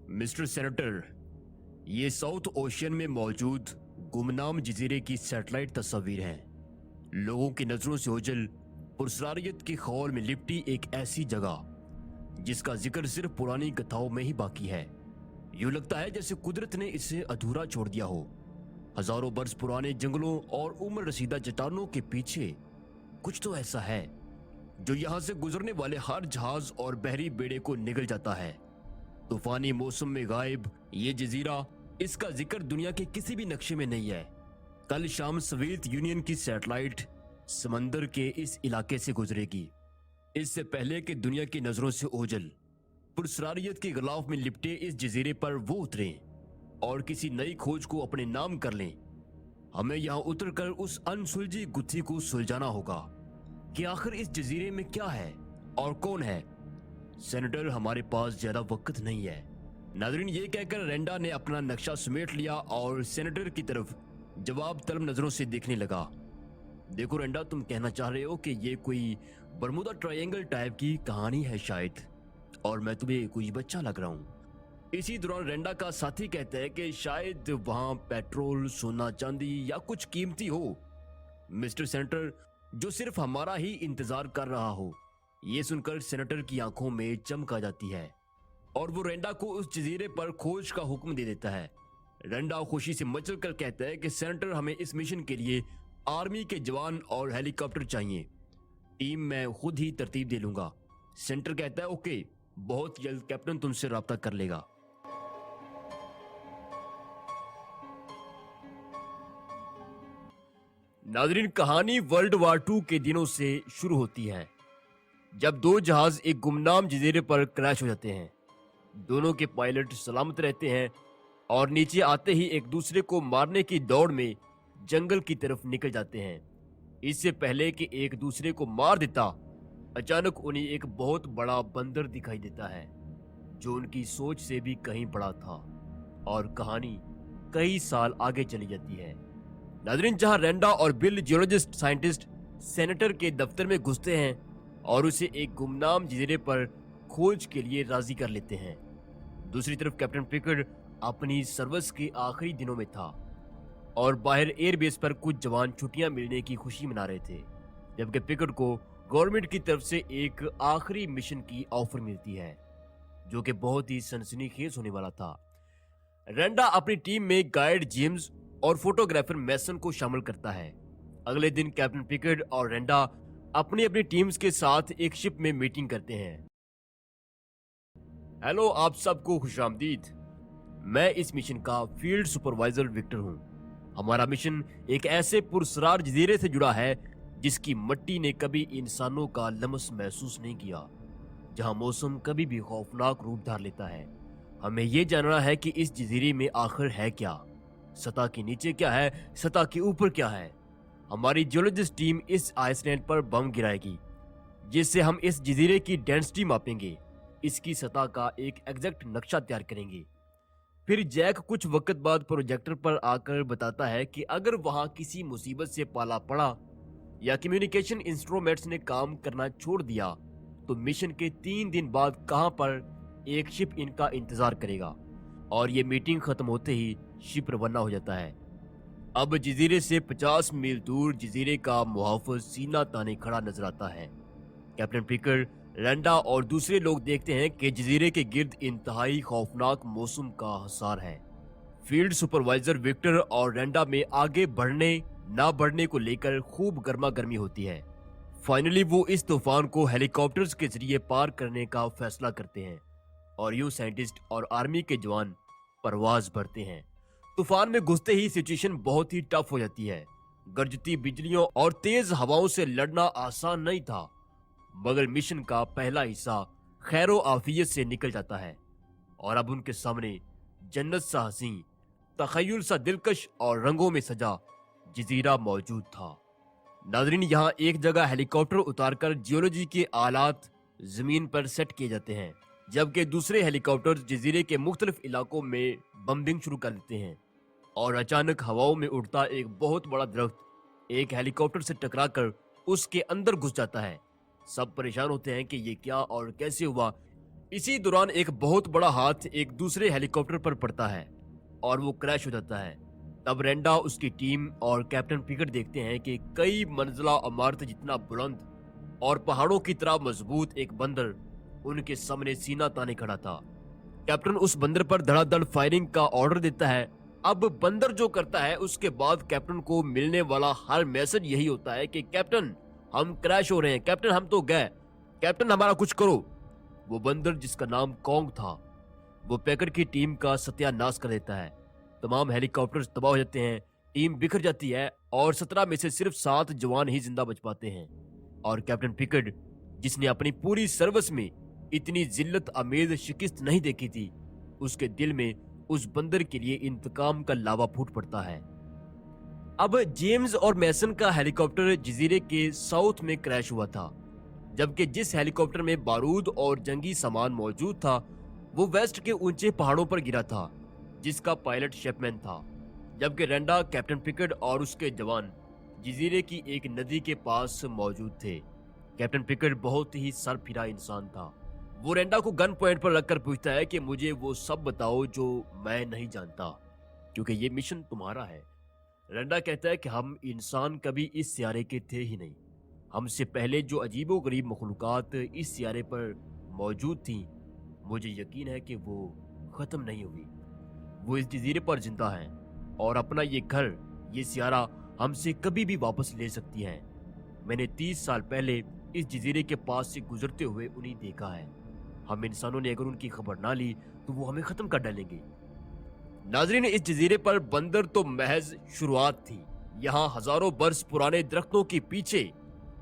Mister senator, ये south ocean में मौजूद गुमनाम जजीरे की सैटेलाइट तस्वीर है। लोगों की नजरों से ओझल पुरस्कारियत के खौल में लिपटी एक ऐसी जगह जिसका जिक्र सिर्फ पुरानी कथाओं में ही बाकी है। यूं लगता है जैसे कुदरत ने इसे अधूरा छोड़ दिया हो। हजारों बरस पुराने जंगलों और उम्र रसीदा चट्टानों के पीछे कुछ तो ऐसा है जो यहाँ से गुजरने वाले हर जहाज और बहरी बेड़े को निगल जाता है। तूफानी मौसम में गायब ये जजीरा, इसका जिक्र दुनिया के किसी भी नक्शे में नहीं है। कल शाम सोवियत यूनियन की सैटेलाइट समंदर के इस इलाके से गुजरेगी। इससे पहले कि दुनिया की नजरों से ओझल पुरस्कारियत के गिलाफ में लिपटे इस जजीरे पर वो उतरें और किसी नई खोज को अपने नाम कर लें, हमें यहाँ उतरकर उस अनसुलझी गुत्थी को सुलझाना होगा कि आखिर इस जजीरे में क्या है और कौन है। सेनेटर, हमारे पास ज्यादा वक्त नहीं है। नाज़रीन, ये कहकर रेंडा ने अपना नक्शा समेट लिया और सेनेटर की तरफ जवाब तलब नजरों से देखने लगा। देखो रेंडा, तुम कहना चाह रहे हो कि ये कोई बरमुदा ट्रायंगल टाइप की कहानी है शायद, और मैं तुम्हें कोई बच्चा लग रहा हूँ। इसी दौरान रेंडा का साथी कहता है कि शायद वहां पेट्रोल, सोना चांदी या कुछ कीमती हो। मिस्टर सेनेटर, जो सिर्फ हमारा ही इंतजार कर रहा हो। ये सुनकर सेनेटर की आंखों में चमक आ जाती है और वो रेंडा को उस जजीरे पर खोज का हुक्म दे देता है। रेंडा खुशी से मचल कर कहता है कि सेनेटर, हमें इस मिशन के लिए आर्मी के जवान और हेलीकॉप्टर चाहिए। टीम मैं खुद ही तरतीब दे लूंगा। सेनेटर कहता है, ओके, बहुत जल्द कैप्टन तुमसे राब्ता कर लेगा। नाज़रीन, कहानी वर्ल्ड वार 2 के दिनों से शुरू होती है, जब दो जहाज एक गुमनाम जजीरे पर क्रैश हो जाते हैं। दोनों के पायलट सलामत रहते हैं और नीचे आते ही एक दूसरे को मारने की दौड़ में जंगल की तरफ निकल जाते हैं। इससे पहले कि एक दूसरे को मार देता, अचानक उन्हें एक बहुत बड़ा बंदर दिखाई देता है जो उनकी सोच से भी कहीं बड़ा था, और कहानी कई साल आगे चली जाती है। नाज़रीन, जहां रेंडा और बिल जियोलॉजिस्ट साइंटिस्ट सेनेटर के दफ्तर में घुसते हैं और उसे एक गुमनाम जजीरे पर खोज के लिए राजी कर लेते हैं। दूसरी तरफ कैप्टन पिकर्ड अपनी सर्विस के आखिरी दिनों में था और बाहर एयरबेस पर कुछ जवान छुट्टियां मिलने की खुशी मना रहे थे, जबकि पिकर्ड को गवर्नमेंट की तरफ से एक आखिरी मिशन की ऑफर मिलती है जो कि बहुत ही सनसनीखेज होने वाला था। रेंडा अपनी टीम में गाइड जेम्स और फोटोग्राफर मैसन को शामिल करता है। अगले दिन कैप्टन पिकर्ड और रेंडा अपनी अपनी टीम्स के साथ एक शिप में मीटिंग करते हैं। हेलो, आप सबको खुशामदीद। मैं इस मिशन का फील्ड सुपरवाइजर विक्टर हूं। हमारा मिशन एक ऐसे पुरस्कार जजीरे से जुड़ा है जिसकी मिट्टी ने कभी इंसानों का लम्स महसूस नहीं किया, जहां मौसम कभी भी खौफनाक रूप धार लेता है। हमें यह जानना है कि इस जजीरे में आखिर है क्या, सतह के नीचे क्या है, सतह के ऊपर क्या है। हमारी जियोलॉजिस्ट टीम इस आइसलैंड पर बम गिराएगी जिससे हम इस जजीरे की डेंसिटी मापेंगे, इसकी सतह का एक एग्जैक्ट नक्शा तैयार करेंगे। फिर जैक कुछ वक्त बाद प्रोजेक्टर पर आकर बताता है कि अगर वहां किसी मुसीबत से पाला पड़ा या कम्युनिकेशन इंस्ट्रूमेंट्स ने काम करना छोड़ दिया तो मिशन के 3 दिन बाद कहां पर एक शिप इनका इंतजार करेगा। और ये मीटिंग खत्म होते ही शिप रवाना हो जाता है। अब जजीरे से 50 मील दूर जजीरे का मुहाफिज सीना ताने खड़ा नजर आता है। कैप्टन पिकर्ड, रेंडा और दूसरे लोग देखते हैं कि जजीरे के गिर्द इंतहाई खौफनाक मौसम का हसार है। फील्ड सुपरवाइजर विक्टर और रेंडा में आगे बढ़ने ना बढ़ने को लेकर खूब गर्मा गर्मी होती है। फाइनली वो इस तूफान को हेलीकॉप्टर्स के जरिए पार करने का फैसला करते हैं और यूं साइंटिस्ट और आर्मी के जवान परवाज भरते हैं। तूफान में घुसते ही सिचुएशन बहुत ही टफ हो जाती है। गरजती बिजलियों और तेज हवाओं से लड़ना आसान नहीं था, मगर मिशन का पहला हिस्सा खैरो आफियत से निकल जाता है और अब उनके सामने जन्नत सा हसीन, तखय्युल सा दिलकश और रंगों में सजा जजीरा मौजूद था। नाज़रीन, यहाँ एक जगह हेलीकॉप्टर उतारकर जियोलॉजी के आलात जमीन पर सेट किए जाते हैं, जबकि दूसरे हेलीकॉप्टर जजीरे के मुख्तलिफ इलाकों में बम्बिंग शुरू कर देते हैं और अचानक हवाओं में उड़ता एक बहुत बड़ा दरख्त एक हेलीकॉप्टर से टकराकर उसके अंदर घुस जाता है। सब परेशान होते हैं कि ये क्या और कैसे हुआ। इसी दौरान एक बहुत बड़ा हाथ एक दूसरे हेलीकॉप्टर पर पड़ता है और वो क्रैश हो जाता है। तब रेंडा, उसकी टीम और कैप्टन पिकट देखते हैं कि कई मंजिला इमारत जितना बुलंद और पहाड़ों की तरह मजबूत एक बंदर उनके सामने सीना ताने खड़ा था। कैप्टन उस बंदर पर धड़ाधड़ फायरिंग का ऑर्डर देता है। अब बंदर जो करता है उसके बाद कैप्टन को मिलने वाला हर मैसेज यही होता है कि कैप्टन हम क्रैश हो रहे हैं, कैप्टन हम तो गए, कैप्टन हमारा कुछ करो। वो बंदर जिसका नाम कॉन्ग था वो पैकर्ड की टीम का सत्यानाश कर देता है। तमाम हेलीकॉप्टर्स तबाह हो जाते हैं, टीम बिखर जाती है और 17 में से सिर्फ 7 जवान ही जिंदा बच पाते हैं। और कैप्टन पिकट, जिसने अपनी पूरी सर्विस में इतनी जिल्लत अमेज शिकस्त नहीं देखी थी, उसके दिल में उस बंदर के लिए इंतकाम का लावा फूट पड़ता है। अब जेम्स और मैसन का हेलीकॉप्टर जजीरे के साउथ में क्रैश हुआ था, जबकि जिस हेलीकॉप्टर में बारूद और जंगी सामान मौजूद था वो वेस्ट के ऊंचे पहाड़ों पर गिरा था, जिसका पायलट शेपमैन था। जबकि रेंडा, कैप्टन पिकट और उसके जवान जजीरे की एक नदी के पास मौजूद थे। कैप्टन पिकट बहुत ही सरफिरा इंसान था। वो रेंडा को गन पॉइंट पर रखकर पूछता है कि मुझे वो सब बताओ जो मैं नहीं जानता, क्योंकि ये मिशन तुम्हारा है। रेंडा कहता है कि हम इंसान कभी इस सियारे के थे ही नहीं। हमसे पहले जो अजीबोगरीब मखलूकात इस सियारे पर मौजूद थी, मुझे यकीन है कि वो खत्म नहीं हुई। वो इस जजीरे पर जिंदा हैं और अपना ये घर, ये सियारा हमसे कभी भी वापस ले सकती हैं। मैंने 30 साल पहले इस जजीरे के पास से गुजरते हुए उन्हें देखा है। हम इंसानों ने अगर उनकी खबर ना ली तो वो हमें खत्म कर डालेंगे। नाजरीन, इस जजीरे पर बंदर तो महज शुरुआत थी। यहाँ हजारों बरस पुराने दरख्तों के पीछे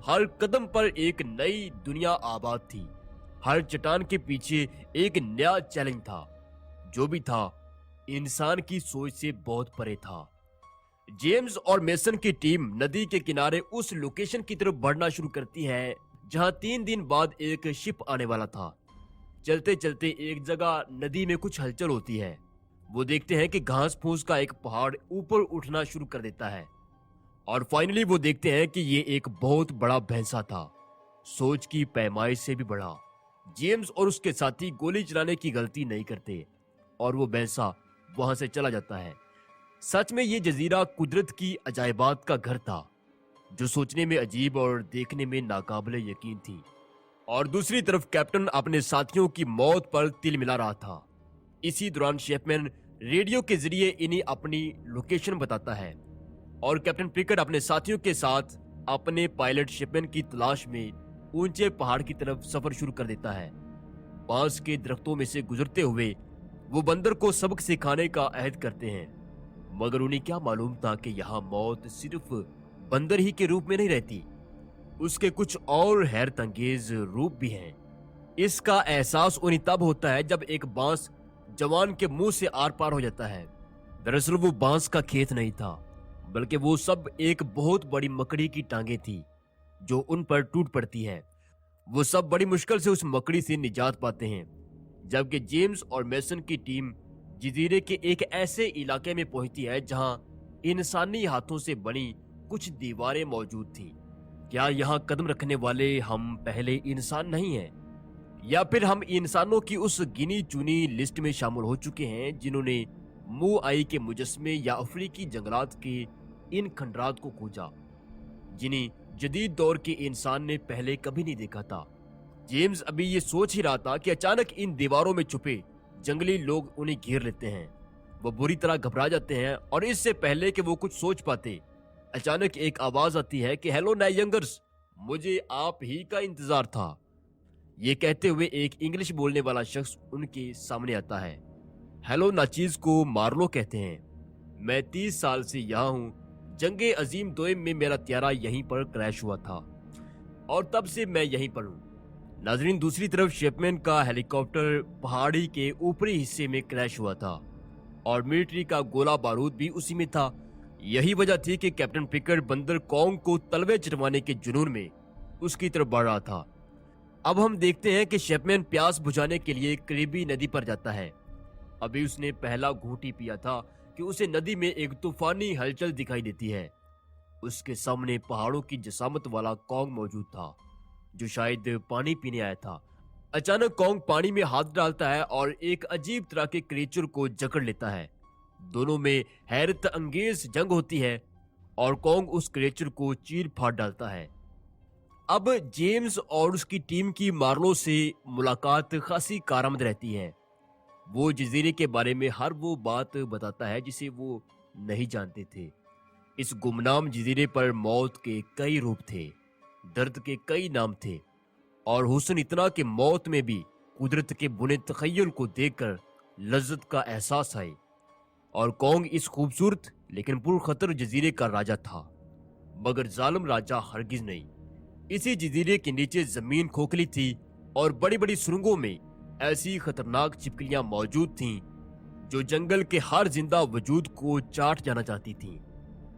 हर कदम पर एक नई दुनिया आबाद थी। हर चट्टान के पीछे एक नया चैलेंज था। जो भी था इंसान की सोच से बहुत परे था। जेम्स और मेसन की टीम नदी के किनारे उस लोकेशन की तरफ बढ़ना शुरू करती है जहां 3 दिन बाद एक शिप आने वाला था। चलते चलते एक जगह नदी में कुछ हलचल होती है। वो देखते हैं कि घास फूस का एक पहाड़ ऊपर उठना शुरू कर देता है और फाइनली वो देखते हैं कि ये एक बहुत बड़ा भैंसा था, सोच की पैमाइश से भी बड़ा। जेम्स और उसके साथी गोली चलाने की गलती नहीं करते और वो भैंसा वहां से चला जाता है। सच में ये जजीरा कुदरत की अजायबात का घर था, जो सोचने में अजीब और देखने में नाकाबिले यकीन थी। और दूसरी तरफ कैप्टन अपने साथियों की मौत पर तिल मिला रहा था। इसी दौरान शेपमैन रेडियो के जरिए इन्हें अपनी लोकेशन बताता है और कैप्टन पिकट अपने साथियों के साथ अपने पायलट शेपमैन की तलाश में ऊंचे पहाड़ की तरफ सफर शुरू कर देता है। बांस के दरख्तों में से गुजरते हुए वो बंदर को सबक सिखाने का अहद करते हैं, मगर उन्हें क्या मालूम था कि यहाँ मौत सिर्फ बंदर ही के रूप में नहीं रहती, उसके कुछ और हैरत अंगेज रूप भी हैं। इसका एहसास उन्हें तब होता है जब एक बांस जवान के मुंह से आर पार हो जाता है। दरअसल वो बांस का खेत नहीं था, बल्कि वो सब एक बहुत बड़ी मकड़ी की टांगे थी जो उन पर टूट पड़ती है। वो सब बड़ी मुश्किल से उस मकड़ी से निजात पाते हैं, जबकि जेम्स और मेसन की टीम जजीरे के एक ऐसे इलाके में पहुंचती है जहां इंसानी हाथों से बनी कुछ दीवारें मौजूद थी। क्या यहाँ कदम रखने वाले हम पहले इंसान नहीं हैं, या फिर हम इंसानों की उस गिनी चुनी लिस्ट में शामिल हो चुके हैं जिन्होंने मुंह आई के मुजस्मे या अफ्रीकी जंगलात के इन खंडरात को खोजा, जिन्हें जदीद दौर के इंसान ने पहले कभी नहीं देखा था। जेम्स अभी ये सोच ही रहा था कि अचानक इन दीवारों में छुपे जंगली लोग उन्हें घेर लेते हैं। वो बुरी तरह घबरा जाते हैं और इससे पहले कि वो कुछ सोच पाते, अचानक एक आवाज आती है कि हेलो नाइट यंगर्स, मुझे आप ही का इंतजार था। ये कहते हुए एक इंग्लिश बोलने वाला शख्स उनके सामने आता है। हेलो नाचीज को मार्लो कहते हैं। मैं 30 साल से यहाँ हूँ। जंगे अजीम दोयम में मेरा त्यारा यहीं पर क्रैश हुआ था और तब से मैं यहीं पर हूँ। नाजरीन, दूसरी तरफ शेपमैन का हेलीकॉप्टर पहाड़ी के ऊपरी हिस्से में क्रैश हुआ था और मिलिट्री का गोला बारूद भी उसी में था। यही वजह थी कि कैप्टन पिकट बंदर कॉन्ग को तलवे चटवाने के जुनून में उसकी तरफ बढ़ रहा था। अब हम देखते हैं कि शेपमैन प्यास बुझाने के लिए करीबी नदी पर जाता है। अभी उसने पहला घूंट ही पिया था कि उसे नदी में एक तूफानी हलचल दिखाई देती है। उसके सामने पहाड़ों की जसामत वाला कॉन्ग मौजूद था, जो शायद पानी पीने आया था। अचानक कॉन्ग पानी में हाथ डालता है और एक अजीब तरह के क्रिएचर को जकड़ लेता है। दोनों में हैरत अंगेज जंग होती है और कॉन्ग उस क्रिएचर को चीर फाड़ डालता है। अब जेम्स और उसकी टीम की मार्लो से मुलाकात खासी कारआमद रहती है। वो जजीरे के बारे में हर वो बात बताता है जिसे वो नहीं जानते थे। इस गुमनाम जजीरे पर मौत के कई रूप थे, दर्द के कई नाम थे और हुस्न इतना कि मौत में भी कुदरत के बुने तखय्युल को देखकर लज्जत का एहसास आए। और कॉन्ग इस खूबसूरत लेकिन पुरखतर जजीरे का राजा था, मगर जालिम राजा हरगिज नहीं। इसी जजीरे के नीचे जमीन खोखली थी और बड़ी बड़ी सुरंगों में ऐसी खतरनाक छिपकलियां मौजूद थीं जो जंगल के हर जिंदा वजूद को चाट जाना चाहती थीं।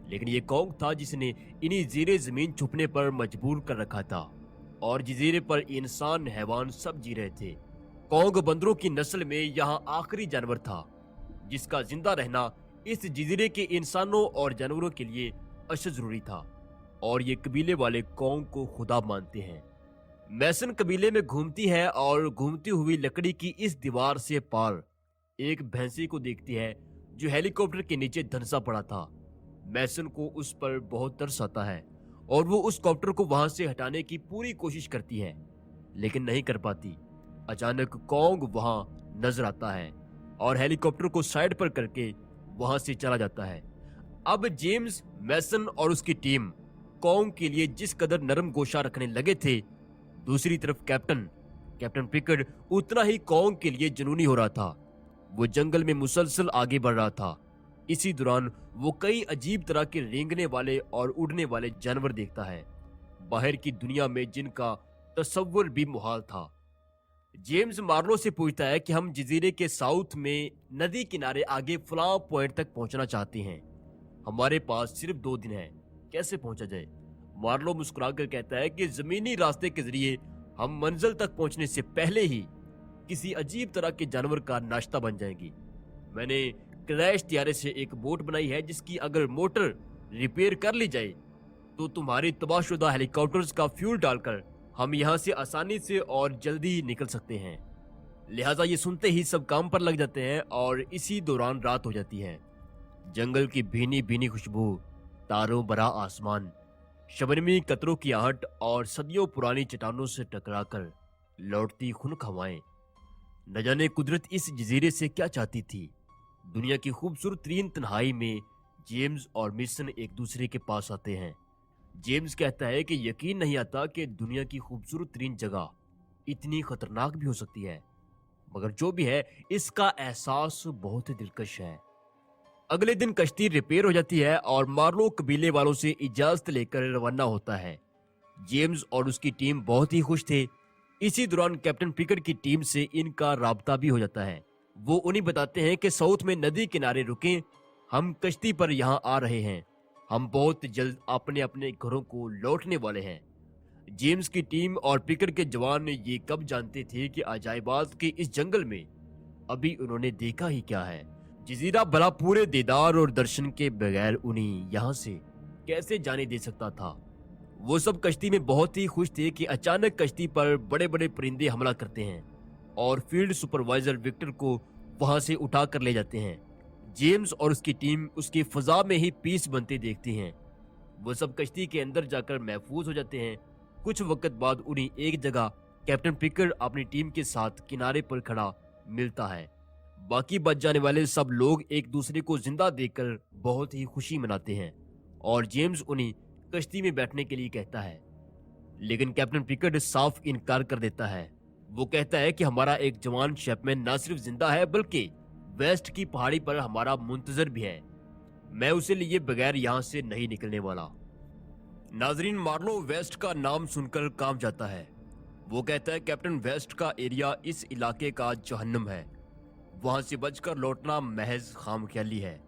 लेकिन ये कॉन्ग था जिसने इन्हीं जीरे जमीन छुपने पर मजबूर कर रखा था और जजीरे पर इंसान हैवान सब जी रहे थे। कॉन्ग बंदरों की नस्ल में यहाँ आखिरी जानवर था जिसका जिंदा रहना इस जजीरे के इंसानों और जानवरों के लिए अशद जरूरी था। और ये कबीले वाले कॉन्ग को खुदा मानते हैं। मैसन कबीले में घूमती है और घूमती हुई लकड़ी की इस दीवार से पार एक भैंसी को देखती है जो हेलीकॉप्टर के नीचे धंसा पड़ा था। मैसन को उस पर बहुत तरस आता है और वो उस कॉप्टर को वहां से हटाने की पूरी कोशिश करती है लेकिन नहीं कर पाती। अचानक कॉन्ग वहां नजर आता है और हेलीकॉप्टर को साइड पर करके वहां से चला जाता है। अब जेम्स, मैसन और उसकी टीम कॉन्ग के लिए जिस कदर नरम गोशा रखने लगे थे, दूसरी तरफ कैप्टन पिकर्ड उतना ही कॉन्ग के लिए जुनूनी हो रहा था। वो जंगल में मुसलसल आगे बढ़ रहा था। इसी दौरान वो कई अजीब तरह के रेंगने वाले और उड़ने वाले जानवर देखता है, बाहर की दुनिया में जिनका तस्वुर भी मुहाल था। जेम्स मार्लो से पूछता है कि हम जजीरे के साउथ में नदी किनारे आगे फलां पॉइंट तक पहुंचना चाहते हैं। हमारे पास सिर्फ 2 दिन है, कैसे पहुंचा जाए? मार्लो मुस्कुराकर कहता है कि जमीनी रास्ते के जरिए हम मंजिल तक पहुंचने से पहले ही किसी अजीब तरह के जानवर का नाश्ता बन जाएंगी। मैंने क्रैश तियारे से एक बोट बनाई है जिसकी अगर मोटर रिपेयर कर ली जाए तो तुम्हारी तबाहशुदा हेलीकॉप्टर्स का फ्यूल डालकर हम यहाँ से आसानी से और जल्दी निकल सकते हैं। लिहाजा ये सुनते ही सब काम पर लग जाते हैं और इसी दौरान रात हो जाती है। जंगल की भीनी भीनी खुशबू, तारों भरा आसमान, शबनमी कतरों की आहट और सदियों पुरानी चट्टानों से टकराकर लौटती खुनक हवाएं। न जाने कुदरत इस जजीरे से क्या चाहती थी। दुनिया की खूबसूरत तरीन तन्हाई में जेम्स और मिशन एक दूसरे के पास आते हैं। जेम्स कहता है कि यकीन नहीं आता कि दुनिया की खूबसूरत तरीन जगह इतनी खतरनाक भी हो सकती है, मगर जो भी है इसका एहसास बहुत ही दिलकश है। अगले दिन कश्ती रिपेयर हो जाती है और मार्लो कबीले वालों से इजाजत लेकर रवाना होता है। जेम्स और उसकी टीम बहुत ही खुश थे। इसी दौरान कैप्टन पिकर्ड की टीम से इनका राब्ता भी हो जाता है। वो उन्हें बताते हैं कि साउथ में नदी किनारे रुकें, हम कश्ती पर यहाँ आ रहे हैं, हम बहुत जल्द अपने अपने घरों को लौटने वाले हैं। जेम्स की टीम और पिकर्ड के जवान ये कब जानते थे कि अजायबात के इस जंगल में अभी उन्होंने देखा ही क्या है। जजीरा भला पूरे दीदार और दर्शन के बगैर उन्हें यहाँ से कैसे जाने दे सकता था। वो सब कश्ती में बहुत ही खुश थे कि अचानक कश्ती पर बड़े बड़े परिंदे हमला करते हैं और फील्ड सुपरवाइजर विक्टर को वहां से उठा कर ले जाते हैं। जेम्स और उसकी टीम उसकी फजा में ही पीस बनते देखती हैं। वो सब कश्ती के अंदर जाकर महफूज हो जाते हैं। कुछ वक्त बाद उन्हें एक जगह कैप्टन पिकर्ड अपनी टीम के साथ किनारे पर खड़ा मिलता है। बाकी बच जाने वाले सब लोग एक दूसरे को जिंदा देखकर बहुत ही खुशी मनाते हैं और जेम्स उन्हें कश्ती में बैठने के लिए कहता है, लेकिन कैप्टन पिकर्ड साफ इनकार कर देता है। वो कहता है कि हमारा एक जवान शेपमैन न सिर्फ जिंदा है बल्कि वेस्ट की पहाड़ी पर हमारा मुंतजर भी है। मैं उसे लिए बगैर यहाँ से नहीं निकलने वाला। नाजरीन, मार्लो वेस्ट का नाम सुनकर कांप जाता है। वो कहता है कैप्टन वेस्ट का एरिया इस इलाके का जहन्नुम है, वहां से बचकर लौटना महज खामख्याली है।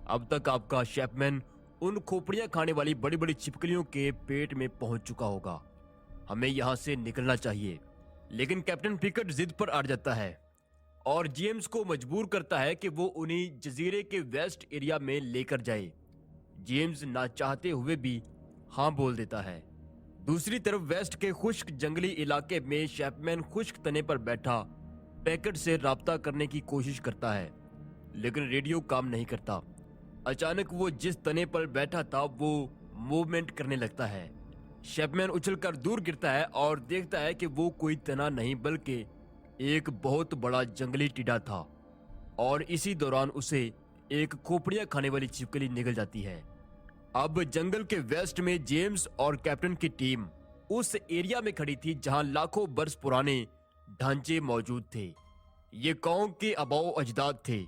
अब तक आपका शेपमैन उन खोपड़ियां खाने वाली बड़ी बड़ी छिपकलियों के पेट में पहुंच चुका होगा। हमें यहां से निकलना चाहिए। लेकिन कैप्टन पिकर्ड जिद पर अड़ जाता है और जेम्स को मजबूर करता है कि वो उन्हें जजीरे के वेस्ट एरिया में लेकर जाए। जेम्स ना चाहते हुए भी हाँ बोल देता है। दूसरी तरफ वेस्ट के खुश्क जंगली इलाके में शैपमैन खुश्क तने पर बैठा पैकेट से राब्ता करने की कोशिश करता है, लेकिन रेडियो काम नहीं करता। अचानक वो जिस तने पर बैठा था वो मूवमेंट करने लगता है। शैपमैन उछलकर दूर गिरता है और देखता है कि वो कोई तना नहीं बल्कि एक बहुत बड़ा जंगली टीडा था, और इसी दौरान उसे एक खोपड़ियां खाने वाली छिपकली निगल जाती है। अब जंगल के वेस्ट में जेम्स और कैप्टन की टीम उस एरिया में खड़ी थी जहां लाखों बरस पुराने ढांचे मौजूद थे। ये कौम के आबाओ अजदाद थे।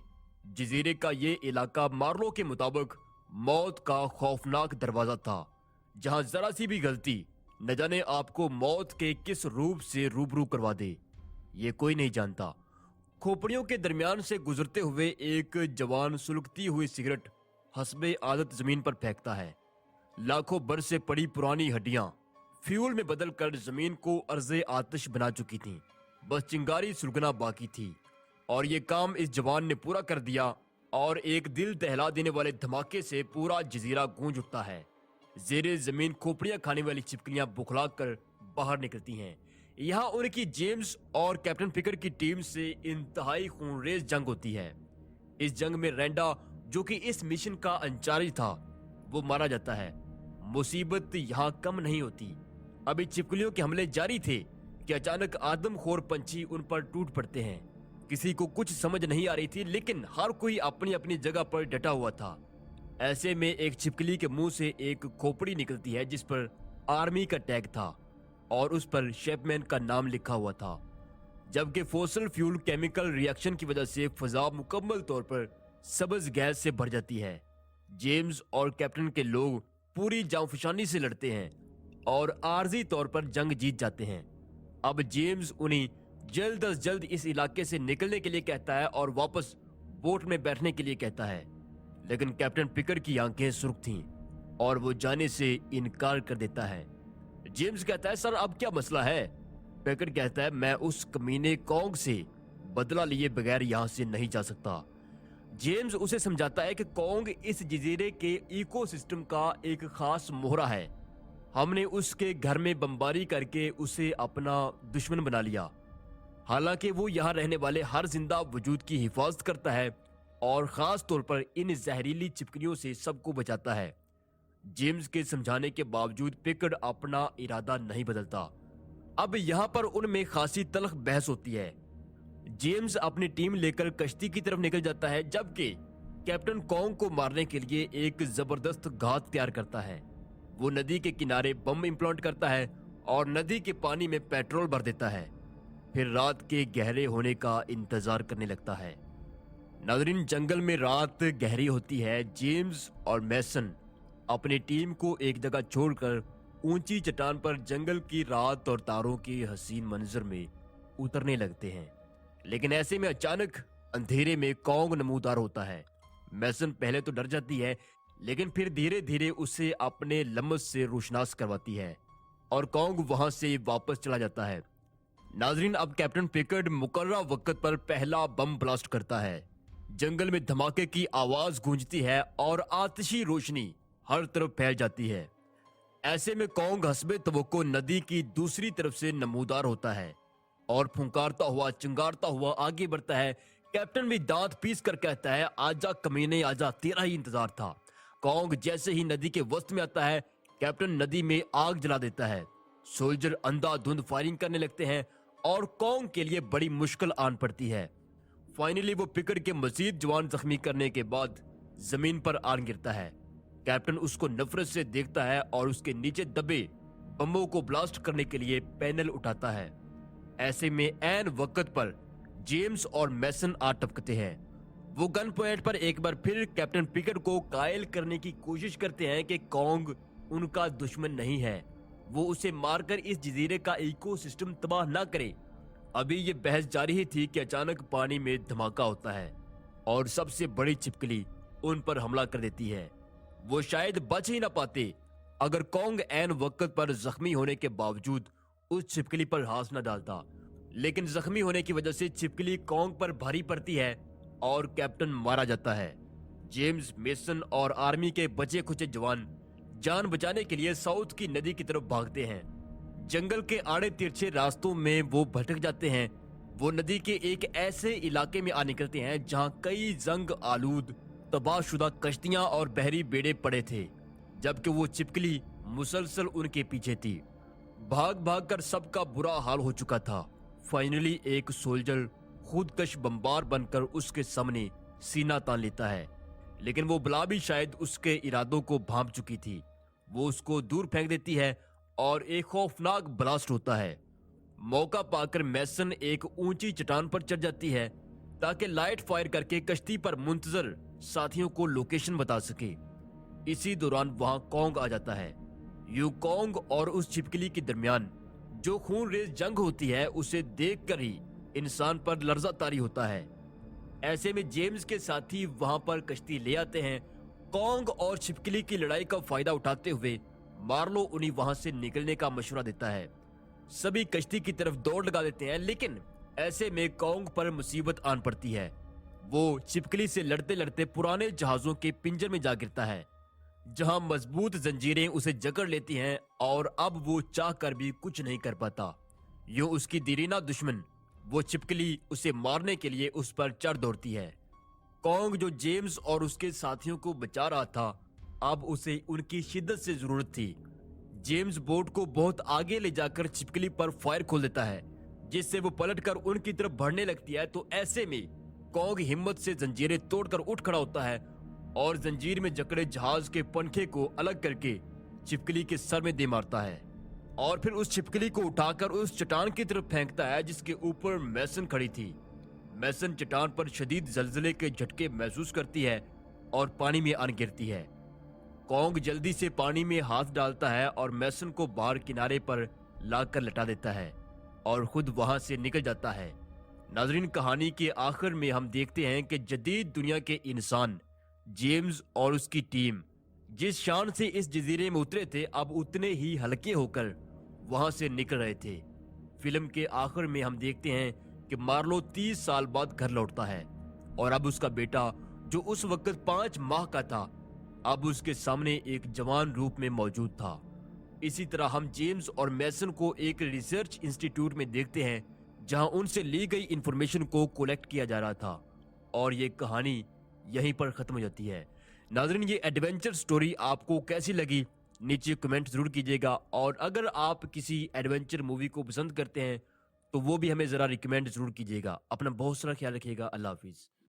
जजीरे का ये इलाका मार्लो के मुताबिक मौत का खौफनाक दरवाजा था, जहां जरा सी भी गलती न जाने आपको मौत के किस रूप से रूबरू करवा दे, ये कोई नहीं जानता। खोपड़ियों के दरमियान से गुजरते हुए एक जवान सुलगती हुई सिगरेट हस्बे आदत जमीन पर फेंकता है। लाखों बरस से पड़ी पुरानी हड्डियां फ्यूल में बदलकर जमीन को अर्ज़े आतिश बना चुकी थीं। बस चिंगारी सुलगना बाकी थी, और ये काम इस जवान ने पूरा कर दिया, और एक दिल दहला देने वाले धमाके से पूरा जजीरा गूंज उठता है। जेरे जमीन खोपड़ियां खाने वाली छिपकलियां बुखला कर बाहर निकलती हैं। यहाँ उनकी जेम्स और कैप्टन पिकर की टीम से इंतहाई खूनरेज जंग होती है। इस जंग में रैंडा, जो कि इस मिशन का इंचार्ज था, वो मारा जाता है। मुसीबत यहाँ कम नहीं होती। अभी छिपकलियों के हमले जारी थे कि अचानक आदमखोर पंछी उन पर टूट पड़ते हैं। किसी को कुछ समझ नहीं आ रही थी, लेकिन हर कोई अपनी अपनी जगह पर डटा हुआ था। ऐसे में एक छिपकली के मुंह से एक खोपड़ी निकलती है जिस पर आर्मी का टैग था और उस पर शैपमैन का नाम लिखा हुआ था। जबकि फॉसिल फ्यूल केमिकल रिएक्शन की वजह से फजा मुकम्मल तौर पर सब्ज गैस से भर जाती है। जेम्स और कैप्टन के लोग पूरी जांफशानी से लड़ते हैं और आर्जी तौर पर जंग जीत जाते हैं। अब जेम्स उन्हें जल्द अज जल्द इस इलाके से निकलने के लिए कहता है और वापस बोट में बैठने के लिए कहता है, लेकिन कैप्टन पिकर की आंखें सुर्ख थीं और वो जाने से इनकार कर देता है। जेम्स कहता है, सर अब क्या मसला है? पिकर कहता है, मैं उस कमीने कॉन्ग से बदला लिए बगैर यहाँ से नहीं जा सकता। जेम्स उसे समझाता है कि कॉन्ग इस जजीरे के इकोसिस्टम का एक खास मोहरा है। हमने उसके घर में बमबारी करके उसे अपना दुश्मन बना लिया। हालांकि वो यहाँ रहने वाले हर जिंदा वजूद की हिफाजत करता है और खास तौर पर इन जहरीली छिपकलियों से सबको बचाता है। जेम्स के समझाने के बावजूद पिकड़ अपना इरादा नहीं बदलता। अब यहाँ पर उनमें खासी तल्ख बहस होती है। जेम्स अपनी टीम लेकर कश्ती की तरफ निकल जाता है, जबकि कैप्टन कॉन्ग को मारने के लिए एक जबरदस्त घात तैयार करता है। वो नदी के किनारे बम इम्प्लांट करता है और नदी के पानी में पेट्रोल भर देता है। फिर रात के गहरे होने का इंतजार करने लगता है। नाज़रीन, जंगल में रात गहरी होती है। जेम्स और मैसन अपनी टीम को एक जगह छोड़कर ऊंची चट्टान पर जंगल की रात और तारों के हसीन मंजर में उतरने लगते हैं। लेकिन ऐसे में अचानक अंधेरे में कॉन्ग नमूदार होता है। मैसन पहले तो डर जाती है, लेकिन फिर धीरे धीरे उसे अपने लम्स से रोशनास करवाती है और कॉन्ग वहां से वापस चला जाता है। नाजरीन, अब कैप्टन पिकर्ड मुकर्रर वक्त पर पहला बम ब्लास्ट करता है। जंगल में धमाके की आवाज गूंजती है और आतिशी रोशनी हर तरफ फैल जाती है। ऐसे में कॉन्ग हस्बे तवक्को नदी की दूसरी तरफ से नमूदार होता है और फुंकारता हुआ चिंगारता हुआ आगे बढ़ता है। कैप्टन भी दांत पीस कर कहता है, आजा कमीने आजा, तेरा ही इंतजार था। कॉन्ग जैसे ही नदी के वस्त में आता है, कैप्टन नदी में आग जला देता है। सोल्जर अंधाधुंध फायरिंग करने लगते हैं और कॉन्ग के लिए बड़ी मुश्किल आन पड़ती है। फाइनली वो पिकड़ के मजीद जवान जख्मी करने के बाद जमीन पर आन गिरता है। कैप्टन उसको नफरत से देखता है और उसके नीचे दबे बमों को ब्लास्ट करने के लिए पैनल उठाता है। ऐसे में ऐन वक्त पर जेम्स और मैसन आ टपकते हैं। वो गन पॉइंट पर एक बार फिर कैप्टन पिकड़ को कायल करने की कोशिश करते हैं कि कॉन्ग उनका दुश्मन नहीं है, वो उसे मारकर इस जजीरे का इकोसिस्टम तबाह ना करे। अभी ये बहस जारी ही थी कि अचानक पानी में धमाका होता है और सबसे बड़ी छिपकली उन पर हमला कर देती है। वो शायद बच ही ना पाते अगर कॉन्ग ऐन वक्त पर जख्मी होने के बावजूद उस छिपकली पर हाथ न डालता। लेकिन जख्मी होने की वजह से छिपकली कॉन्ग पर भारी पड़ती है और कैप्टन मारा जाता है। जेम्स, मेसन और आर्मी के बचे खुचे जवान जान बचाने के लिए साउथ की नदी की तरफ भागते हैं। जंगल के आड़े तिरछे रास्तों में वो भटक जाते हैं। वो नदी के एक ऐसे इलाके में आ निकलते हैं जहां कई जंग आलूद तबाहशुदा कश्तियां और बहरी बेड़े पड़े थे, जबकि वो छिपकली मुसलसल उनके पीछे थी। भाग भाग कर सबका बुरा हाल हो चुका था। फाइनली एक सोल्जर खुदकश बम्बार बनकर उसके सामने सीना तान लेता है, लेकिन वो बला भी शायद उसके इरादों को भांप चुकी थी। वो उसको दूर फेंक देती है और एक खौफनाक ब्लास्ट होता है। मौका पाकर मैसन एक ऊंची चट्टान पर चढ़ जाती है ताकि लाइट फायर करके कश्ती पर मुंतजर साथियों को लोकेशन बता सके। इसी दौरान वहां कॉन्ग आ जाता है। यू कॉन्ग और उस छिपकली के दरमियान जो खून रेज जंग होती है, उसे देखकर ही इंसान पर लर्जा तारी होता है। ऐसे में जेम्स के साथी वहां पर कश्ती ले आते हैं। कॉन्ग और छिपकली की लड़ाई का फायदा उठाते हुए मार्लो उन्हें वहां से निकलने का मशवरा देता है। सभी कश्ती की तरफ दौड़ लगा देते हैं, लेकिन ऐसे में कॉन्ग पर मुसीबत आन पड़ती है। वो छिपकली से लड़ते लड़ते पुराने जहाजों के पिंजर में जा गिरता है, जहां मजबूत जंजीरें उसे जकड़ लेती हैं और अब वो चाह कर भी कुछ नहीं कर पाता। यूं उसकी दीरीना दुश्मन वो छिपकली उसे मारने के लिए उस पर चढ़ दौड़ती है। कॉन्ग जो जेम्स और उसके साथियों को बचा रहा था, अब उसे उनकी शिद्दत से जरूरत थी। जेम्स बोट को बहुत आगे ले जाकर छिपकली पर फायर खोल देता है, जिससे वो पलटकर उनकी तरफ बढ़ने लगती है। तो ऐसे में कॉन्ग हिम्मत से जंजीरें तोड़कर उठ खड़ा होता है और जंजीर में जकड़े जहाज के पंखे को अलग करके छिपकली के सर में दे मारता है और फिर उस छिपकली को उठाकर उस चट्टान की तरफ फेंकता है जिसके ऊपर मैसन खड़ी थी। मैसन चट्टान पर शदीद जल्जले के झटके महसूस करती है और पानी में आन गिरती है। कॉन्ग जल्दी से पानी में हाथ डालता है और मैसन को बाहर किनारे पर लाकर लटा देता है और खुद वहां से निकल जाता है। नाजरीन, कहानी के आखिर में हम देखते हैं कि जदीद दुनिया के इंसान जेम्स और उसकी टीम जिस शान से इस जजीरे में उतरे थे, अब उतने ही हल्के होकर वहां से निकल रहे थे। फिल्म के आखिर में हम देखते हैं कि मार्लो 30 साल बाद घर लौटता है और अब उसका बेटा जो उस वक्त 5 माह का था, अब उसके सामने एक जवान रूप में मौजूद था। इसी तरह हम जेम्स और मैसन को एक रिसर्च इंस्टीट्यूट में देखते हैं जहां उनसे ली गई इंफॉर्मेशन को कलेक्ट किया जा रहा था और ये कहानी यहीं पर खत्म हो जाती है। नाज़रीन, ये एडवेंचर स्टोरी आपको कैसी लगी नीचे कमेंट जरूर कीजिएगा और अगर आप किसी एडवेंचर मूवी को पसंद करते हैं तो वो भी हमें जरा रिकमेंड जरूर कीजिएगा। अपना बहुत सारा ख्याल रखिएगा। अल्लाह हाफिज।